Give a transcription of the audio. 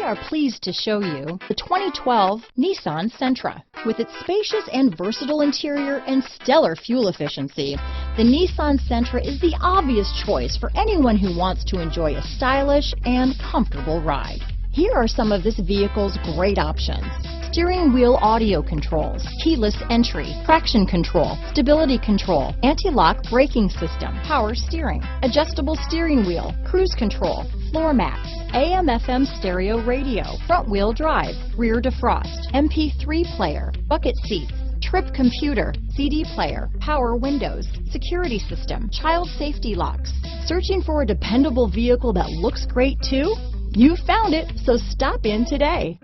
are pleased to show you the 2012 Nissan Sentra. With its spacious and versatile interior and stellar fuel efficiency, the Nissan Sentra is the obvious choice for anyone who wants to enjoy a stylish and comfortable ride. Here are some of this vehicle's great options: steering wheel audio controls, keyless entry, traction control, stability control, anti-lock braking system, power steering, adjustable steering wheel, cruise control, floor mats, AM/FM stereo radio, front wheel drive, rear defrost, MP3 player, bucket seats, trip computer, CD player, power windows, security system, child safety locks. Searching for a dependable vehicle that looks great too? You found it, so stop in today.